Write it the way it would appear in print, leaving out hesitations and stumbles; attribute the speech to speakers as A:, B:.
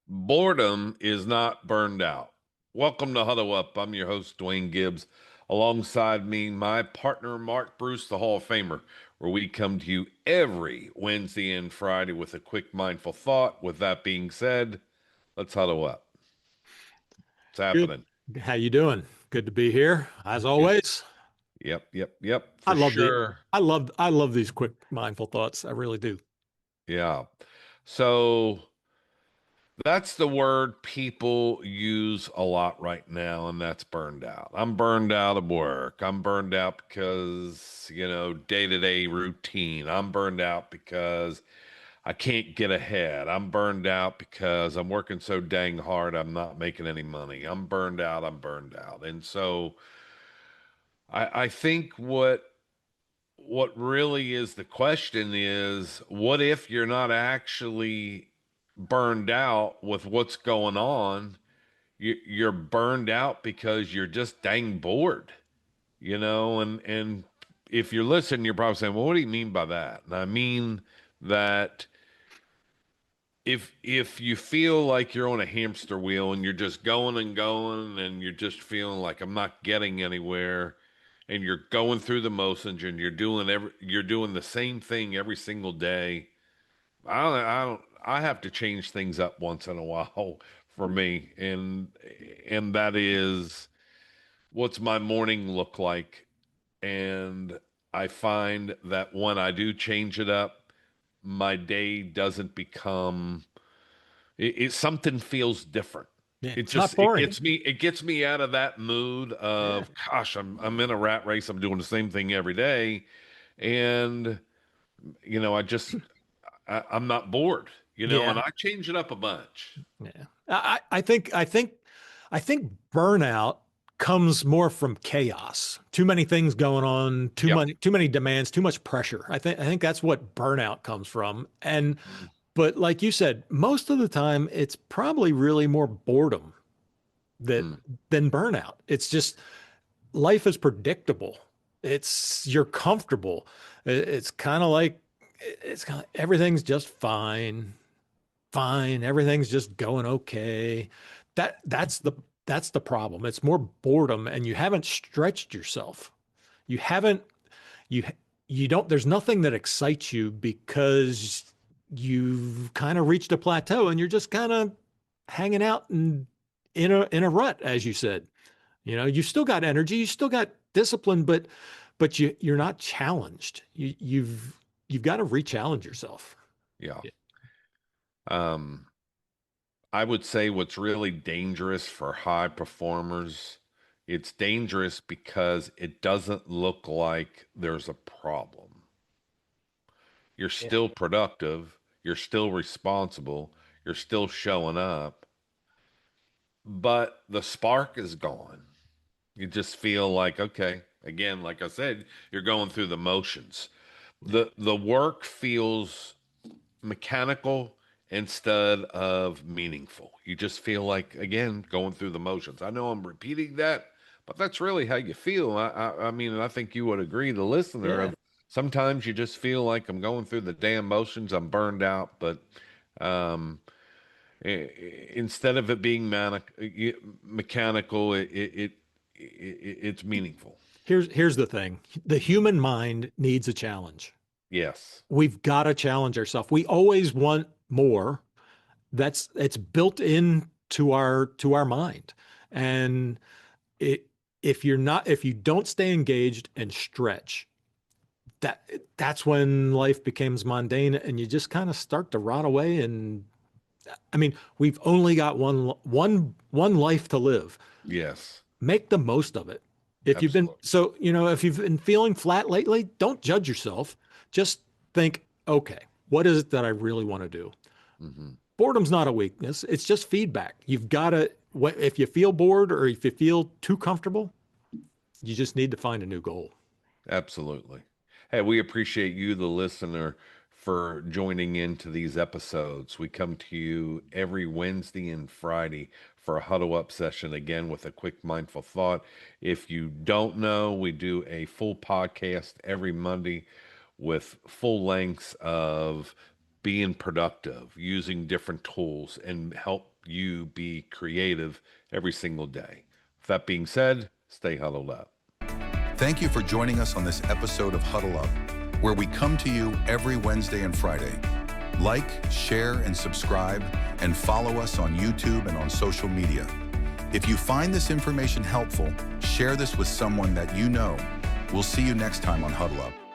A: Boredom is not burned out. Welcome to Huddle Up. I'm your host, Duane Gibbs. Alongside me, my partner, Mark Bruce, the Hall of Famer, where we come to you every Wednesday and Friday with a quick mindful thought. With that being said, let's huddle up. It's
B: Good.
A: happening.
B: How you doing? Good to be here, as
A: Good.
B: always.
A: Yep,
B: I
A: for
B: love the
A: sure.
B: I love these quick mindful thoughts. I really do.
A: Yeah. So that's the word people use a lot right now, and that's burned out. I'm burned out of work. I'm burned out because, day-to-day routine. I'm burned out because I can't get ahead. I'm burned out because I'm working so dang hard, I'm not making any money. I'm burned out. I'm burned out. And so I think what really is the question is, what if you're not actually burned out with what's going on? You're burned out because you're just dang bored, and if you're listening, you're probably saying, well, what do you mean by that? And I mean that if you feel like you're on a hamster wheel and you're just going and going and you're just feeling like I'm not getting anywhere, and you're going through the motions and you're doing the same thing every single day. I have to change things up once in a while for me, and that is, what's my morning look like? And I find that when I do change it up, my day doesn't become something feels different.
B: Yeah,
A: It
B: it's not
A: just it
B: boring.
A: gets me out of that mood
B: Yeah,
A: of, gosh, I'm in a rat race. I'm doing the same thing every day, and I'm not bored, and
B: yeah,
A: I change it up a bunch.
B: yeah. I think burnout comes more from chaos. Too many things going on.
A: Yep.
B: Too many demands. Too much pressure. I think that's what burnout comes from. And but like you said, most of the time it's probably really more boredom that
A: Mm.
B: than burnout. It's just life is predictable. You're comfortable. It's kind of like everything's just fine, fine. Everything's just going okay. That's the problem. It's more boredom, and you haven't stretched yourself. You haven't you you don't. There's nothing that excites you because you've kind of reached a plateau, and you're just kind of hanging out in a rut, as you said. You still got energy, you still got discipline, but you're not challenged. You've got to re-challenge yourself.
A: Yeah.
B: Yeah.
A: Um, I would say what's really dangerous for high performers, it's dangerous because it doesn't look like there's a problem. You're
B: Yeah.
A: still productive, you're still responsible, you're still showing up, but the spark is gone. You just feel like, okay, again, like I said, you're going through the motions.
B: Yeah.
A: The work feels mechanical instead of meaningful. You just feel like, again, going through the motions. I know I'm repeating that, but that's really how you feel. I mean, and I think you would agree, the listener,
B: Yeah.
A: of sometimes you just feel like I'm going through the damn motions. I'm burned out, but um, instead of it being mechanical, it's meaningful.
B: Here's the thing. The human mind needs a challenge.
A: Yes,
B: We've got to challenge ourselves. We always want more. It's built into our mind. And it if you don't stay engaged and stretch, that's when life becomes mundane and you just kind of start to rot away. And I mean, we've only got one life to live.
A: yes,
B: Make the most of it.
A: absolutely.
B: If you've been feeling flat lately, don't judge yourself. Just think, okay, what is it that I really want to do?
A: Hmm.
B: Boredom's not a weakness. It's just feedback. You've got to, if you feel bored or if you feel too comfortable, you just need to find a new goal.
A: Absolutely. Hey, we appreciate you, the listener, for joining into these episodes. We come to you every Wednesday and Friday for a huddle up session, again with a quick mindful thought. If you don't know, we do a full podcast every Monday with full lengths of being productive, using different tools, and help you be creative every single day. With that being said, stay huddled up.
C: Thank you for joining us on this episode of Huddle Up, where we come to you every Wednesday and Friday. Like, share, and subscribe, and follow us on YouTube and on social media. If you find this information helpful, share this with someone that you know. We'll see you next time on Huddle Up.